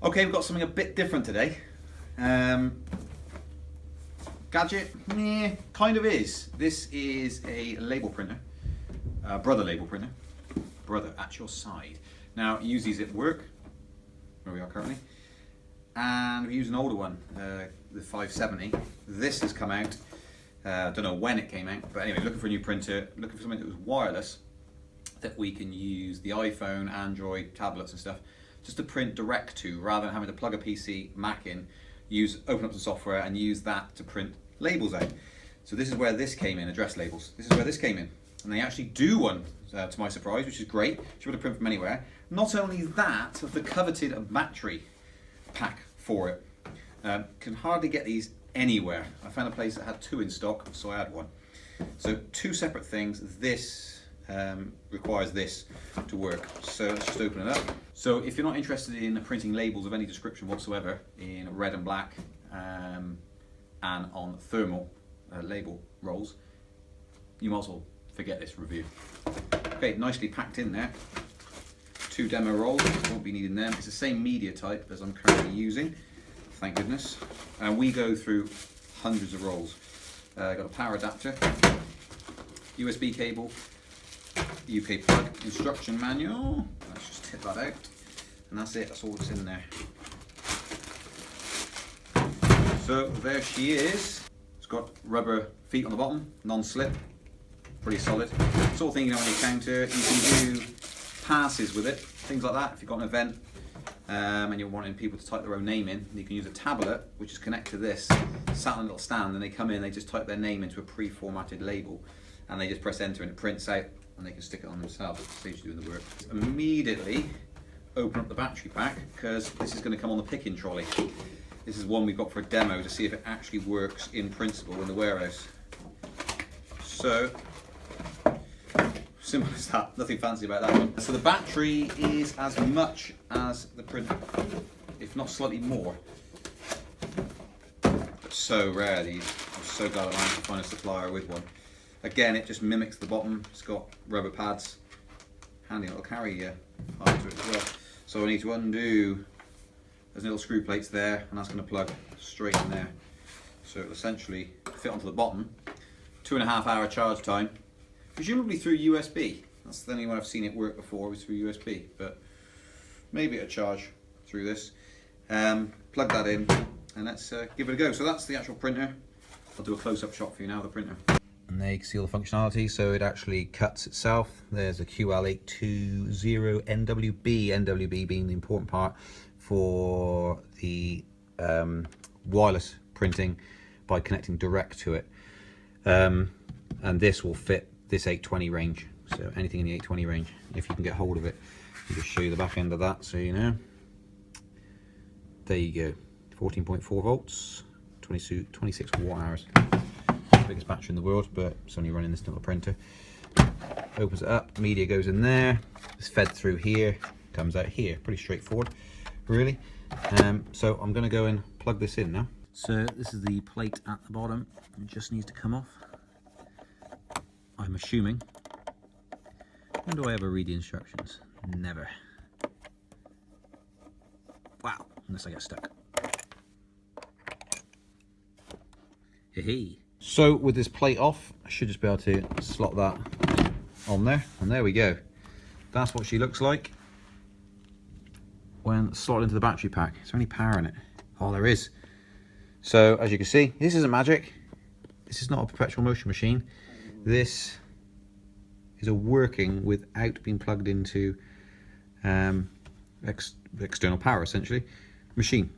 Okay, we've got something a bit different today. Gadget, kind of is. This is a label printer, brother label printer, brother at your side. Now, use these at work, where we are currently, and we use an older one, the 570. This has come out, I don't know when it came out, but anyway, looking for a new printer, looking for something that was wireless, that we can use the iPhone, Android, tablets and stuff, just to print direct to, rather than having to plug a PC, Mac in, open up some software and use that to print labels out. So this is where this came in, address labels. This is where this came in. And they actually do one, to my surprise, which is great. Should be able to print from anywhere. Not only that, of the coveted battery pack for it. Can hardly get these anywhere. I found a place that had 2 in stock, so I had one. So 2 separate things. This requires this to work. So let's just open it up. So if you're not interested in printing labels of any description whatsoever in red and black and on thermal label rolls, you might as well forget this review. Okay, nicely packed in there. 2 demo rolls, won't be needing them. It's the same media type as I'm currently using, thank goodness. And we go through hundreds of rolls. Got a power adapter, USB cable, UK plug, instruction manual. Let's just tip that out. And that's it, that's all that's in there. So there she is. It's got rubber feet on the bottom, non-slip, pretty solid. Sort of thing, you know, on your counter, you can do passes with it, things like that. If you've got an event and you're wanting people to type their own name in, you can use a tablet, which is connected to this, sat on a little stand, and they come in, they just type their name into a pre-formatted label, and they just press enter and it prints out, and they can stick it on themselves. It saves you doing the work. Immediately open up the battery pack, because this is going to come on the picking trolley. This is one we've got for a demo to see if it actually works in principle in the warehouse. So, simple as that, nothing fancy about that one. So the battery is as much as the printer, if not slightly more. But so rare these. I'm so glad I managed to find a supplier with one. Again, it just mimics the bottom. It's got rubber pads. Handy little carry part to it as well. So I need to undo. There's little screw plates there, and that's going to plug straight in there. So it'll essentially fit onto the bottom. 2.5 hour charge time, presumably through USB. That's the only way I've seen it work before, was through USB, but maybe it'll charge through this. Plug that in, and let's give it a go. So that's the actual printer. I'll do a close-up shot for you now of the printer. And there you can see all the functionality, so it actually cuts itself. There's a QL-810W, NWB being the important part for the wireless printing by connecting direct to it. And this will fit this 820 range, so anything in the 820 range, if you can get hold of it. I'll just show you the back end of that so you know. There you go, 14.4 volts, 26 watt hours. Biggest battery in the world, but it's only running this little printer. Opens it up, media goes in there, it's fed through here, comes out here. Pretty straightforward, really. So I'm going to go and plug this in now. So this is the plate at the bottom. It just needs to come off, I'm assuming. When do I ever read the instructions? Never. Wow, unless I get stuck. Hey. So with this plate off, I should just be able to slot that on there, and there we go. That's what she looks like when slotted into the battery pack. Is there any power in it? Oh, there is. So as you can see, this isn't magic. This is not a perpetual motion machine. This is a working without being plugged into external power, essentially, machine.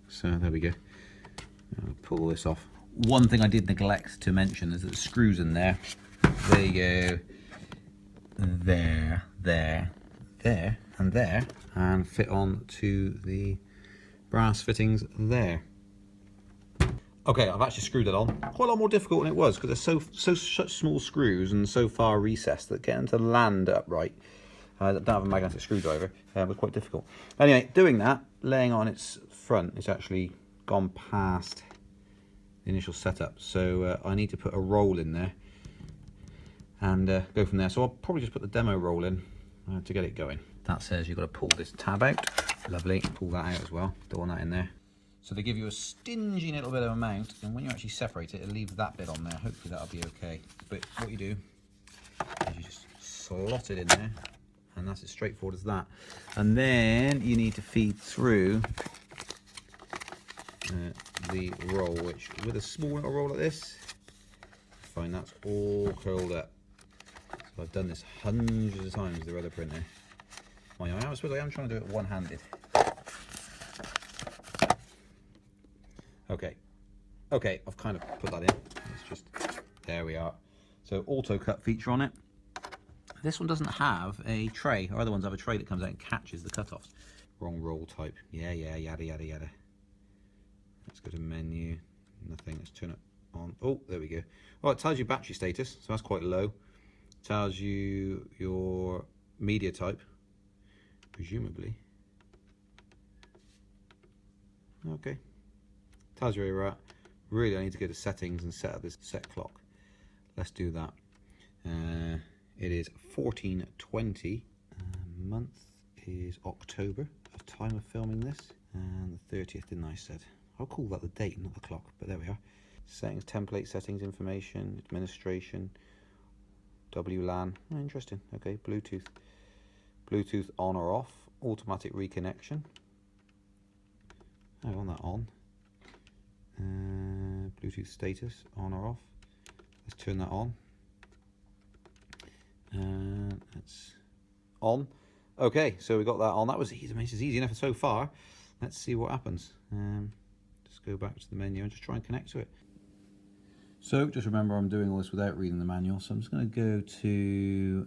So there we go. I'll pull this off. One thing I did neglect to mention is that the screws in there. There you go. There, and there, and fit on to the brass fittings there. Okay, I've actually screwed it on. Quite a lot more difficult than it was, because they're such small screws and so far recessed that getting to land upright, that don't have a magnetic screwdriver, was quite difficult. Anyway, doing that, laying on its front, it's actually gone past the initial setup, so I need to put a roll in there and go from there. So I'll probably just put the demo roll in to get it going. That says you've got to pull this tab out, Lovely. Pull that out as well. Don't want that in there. So they give you a stingy little bit of amount, and when you actually separate it, it leaves that bit on there. Hopefully that'll be okay. But what you do is you just slot it in there, and that's as straightforward as that. And then you need to feed through the roll, which with a small little roll like this, find that's all curled up. So I've done this hundreds of times with the other printer. I suppose I am trying to do it one-handed. Okay, I've kind of put that in. It's just, there we are. So auto cut feature on it. This one doesn't have a tray. Our other ones have a tray that comes out and catches the cut-offs. Wrong roll type. Yeah, yada, yada, yada. Let's go to menu. Nothing, let's turn it on. Oh, there we go. Oh, it tells you battery status, so that's quite low. It tells you your media type, presumably. Okay. Tells you where you're at. Really, I need to go to settings and set up this set clock. Let's do that. It is 14:20. Month is October of time of filming this, and the 30th, didn't I said? I'll call that the date, not the clock, but there we are. Settings, template settings, information, administration, WLAN. Oh, interesting. Okay, Bluetooth on or off, automatic reconnection. I want that on. Bluetooth status on or off. Let's turn that on. That's on. Okay, so we got that on. That was easy. It's easy enough so far. Let's see what happens. Just go back to the menu and just try and connect to it. So just remember, I'm doing all this without reading the manual. So I'm just going to go to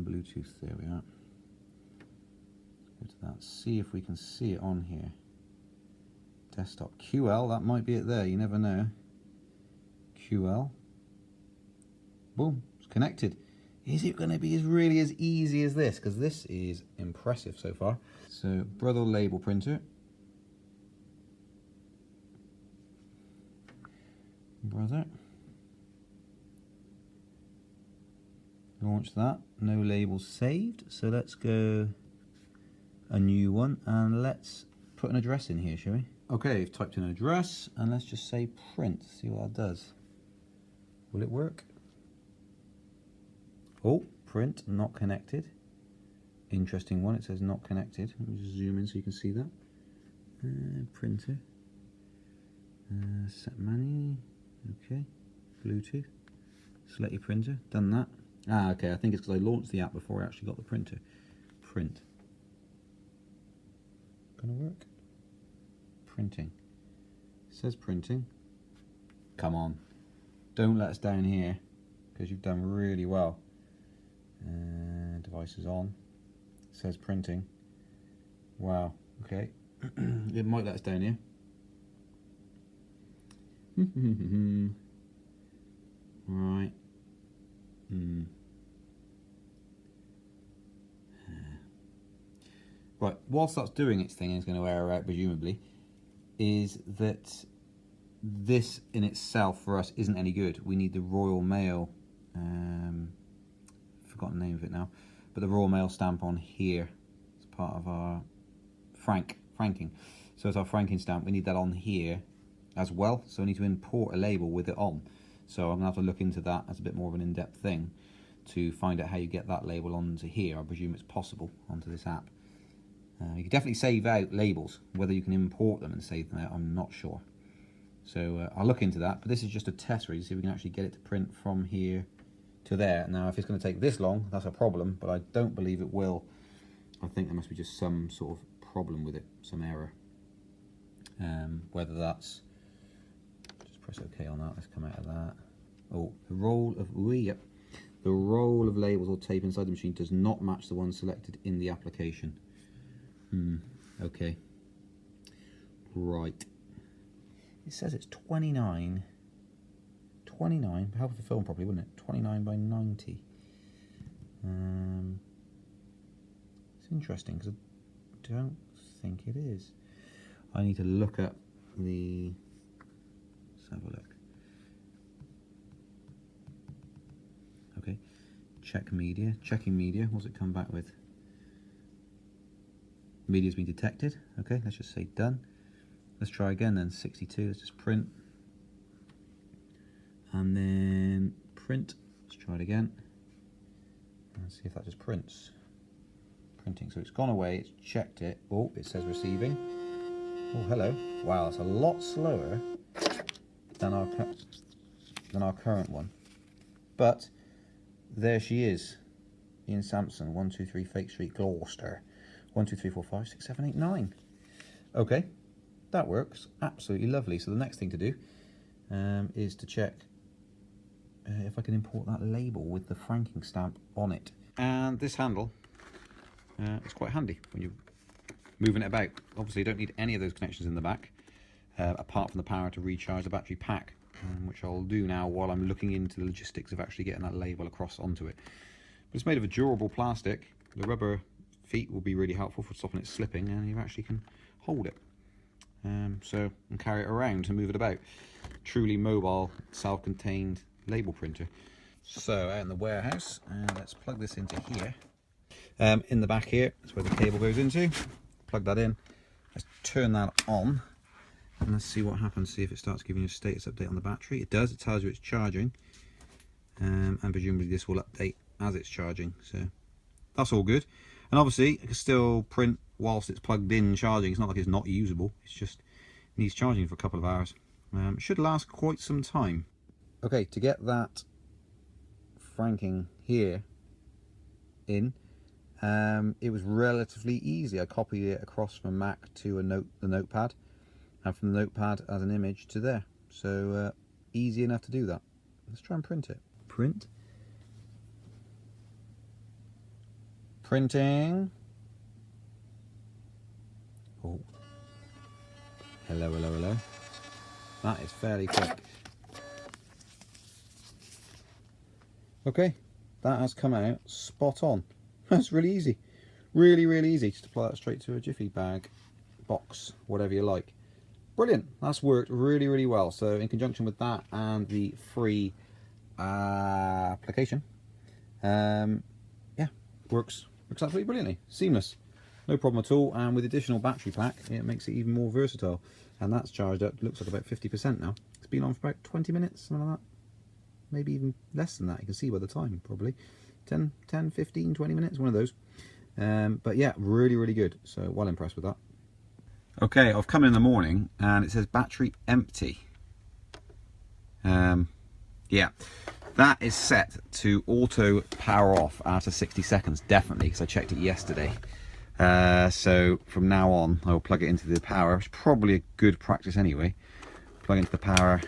Bluetooth. There we are. Go to that. See if we can see it on here. Desktop QL. That might be it there. You never know. QL. Boom. It's connected. Is it going to be really as easy as this? Because this is impressive so far. So, Brother label printer. Brother. Launch that. No labels saved. So let's go a new one and let's put an address in here, shall we? Okay, I've typed in an address and let's just say print. See what that does. Will it work? Oh, print, not connected. Interesting one, it says not connected. Let me just zoom in so you can see that. Printer. Set menu. Okay. Bluetooth. Select your printer. Done that. Ah, okay, I think it's because I launched the app before I actually got the printer. Print. Gonna work? Printing. It says printing. Come on. Don't let us down here, because you've done really well. Device is on. It says printing. Wow. Okay. It might let us down here. Right. Right. Whilst that's doing its thing, and it's going to error out presumably, is that this in itself for us isn't any good. We need the Royal Mail. Forgotten the name of it now, but the Royal Mail stamp on here. It's part of our franking. So it's our franking stamp. We need that on here as well. So we need to import a label with it on. So I'm gonna have to look into that as a bit more of an in-depth thing to find out how you get that label onto here. I presume it's possible onto this app. You can definitely save out labels. Whether you can import them and save them out, I'm not sure. So I'll look into that. But this is just a test read to see if we can actually get it to print from here to there. Now, if it's going to take this long, that's a problem, but I don't believe it will. I think there must be just some sort of problem with it, some error. Whether that's, just press OK on that. Let's come out of that. Oh, the roll of the roll of labels or tape inside the machine does not match the one selected in the application. Okay. Right. It says it's 29. 29, help to film properly, wouldn't it? 29 by 90. It's interesting because I don't think it is. I need to look at the. Let's have a look. Okay, check media. Checking media. What's it come back with? media's been detected. Okay, let's just say done. Let's try again then, 62, let's just print. And then print, let's try it again. Let's see if that just prints. Printing, so it's gone away, it's checked it. Oh, it says receiving. Oh, hello. Wow, that's a lot slower than our current one. But there she is in Samson, 123 Fake Street, Gloucester. 1, 2, 3, 4, 5, 6, 7, 8, 9. Okay, that works. Absolutely lovely. So the next thing to do is to check if I can import that label with the franking stamp on it. And this handle is quite handy when you're moving it about. Obviously you don't need any of those connections in the back, apart from the power to recharge the battery pack, which I'll do now while I'm looking into the logistics of actually getting that label across onto it. But it's made of a durable plastic. The rubber feet will be really helpful for stopping it slipping, and you actually can hold it. So and carry it around and move it about. Truly mobile, self-contained label printer. So out in the warehouse, let's plug this into here. In the back here, that's where the cable goes into. Plug that in. Let's turn that on, and let's see what happens. See if it starts giving you a status update on the battery. It does. It tells you it's charging, and presumably this will update as it's charging. So that's all good. And obviously, it can still print whilst it's plugged in charging. It's not like it's not usable. It's just needs charging for a couple of hours. It should last quite some time. Okay, to get that franking here in, it was relatively easy. I copied it across from Mac to the notepad, and from the notepad as an image to there. So easy enough to do that. Let's try and print it. Print. Printing. Oh. Hello, hello, hello. That is fairly quick. Okay, that has come out spot on. That's really easy. Really, really easy. Just apply that straight to a jiffy bag, box, whatever you like. Brilliant. That's worked really, really well. So in conjunction with that and the free application, yeah, works absolutely brilliantly. Seamless. No problem at all. And with additional battery pack, it makes it even more versatile. And that's charged up, looks like about 50% now. It's been on for about 20 minutes, something like that. Maybe even less than that. You can see by the time, probably 10, 15, 20 minutes, one of those. But yeah, really, really good. So well impressed with that. Okay, I've come in the morning and it says battery empty. Yeah, that is set to auto power off after 60 seconds, definitely, because I checked it yesterday. So from now on, I will plug it into the power, which is probably a good practice anyway. Plug into the power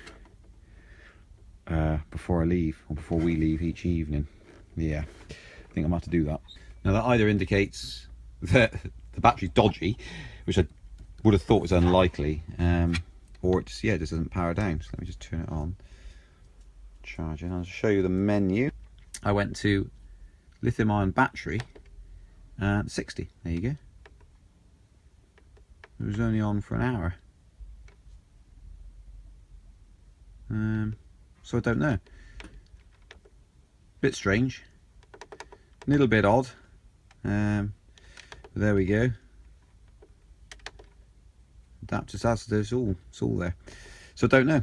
before I leave, or before we leave each evening. Yeah, I think I'm going to have to do that. Now that either indicates that the battery's dodgy, which I would have thought was unlikely, or it just, yeah, it just doesn't power down. So let me just turn it on. Charging. I'll show you the menu. I went to lithium ion battery and 60. There you go. It was only on for an hour. So I don't know. Bit strange. A little bit odd. There we go. Adapters, it's all there. So I don't know.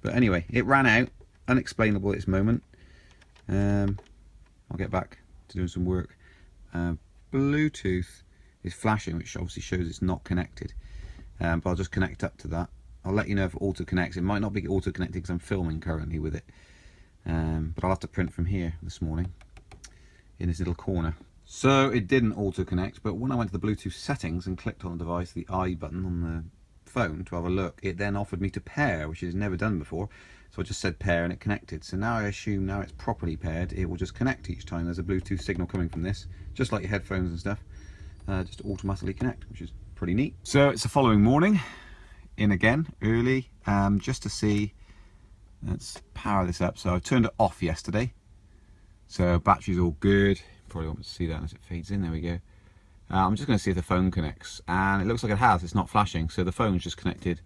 But anyway, it ran out. Unexplainable at this moment. I'll get back to doing some work. Bluetooth is flashing, which obviously shows it's not connected. But I'll just connect up to that. I'll let you know if it auto connects. It might not be auto connected because I'm filming currently with it. But I'll have to print from here this morning in this little corner. So it didn't auto connect, but when I went to the Bluetooth settings and clicked on the device, the I button on the phone to have a look, it then offered me to pair, which is never done before. So I just said pair and it connected. So now I assume now it's properly paired, it will just connect each time there's a Bluetooth signal coming from this, just like your headphones and stuff, just automatically connect, which is pretty neat. So it's the following morning, in again, early, just to see. Let's power this up. So I turned it off yesterday, so battery's all good. Probably won't be able to see that as it fades in. There we go. I'm just going to see if the phone connects, and it looks like it has. It's not flashing, so the phone's just connected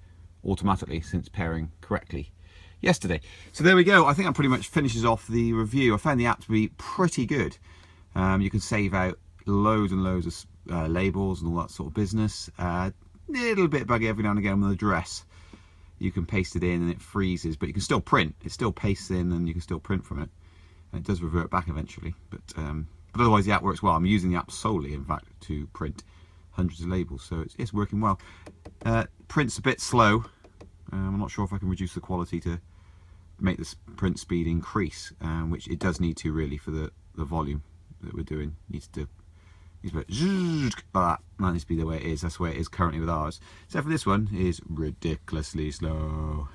automatically since pairing correctly yesterday. So there we go. I think that pretty much finishes off the review. I found the app to be pretty good. You can save out loads and loads of labels and all that sort of business. Little bit buggy every now and again with the address. You can paste it in and it freezes, but you can still print. It still pastes in and you can still print from it. And it does revert back eventually, but otherwise the app works well. I'm using the app solely, in fact, to print hundreds of labels, so it's working well. Print's a bit slow. I'm not sure if I can reduce the quality to make the print speed increase, which it does need to really for the volume that we're doing. Needs to be like that. That needs to be the way it is. That's the way it is currently with ours. Except for this one is ridiculously slow.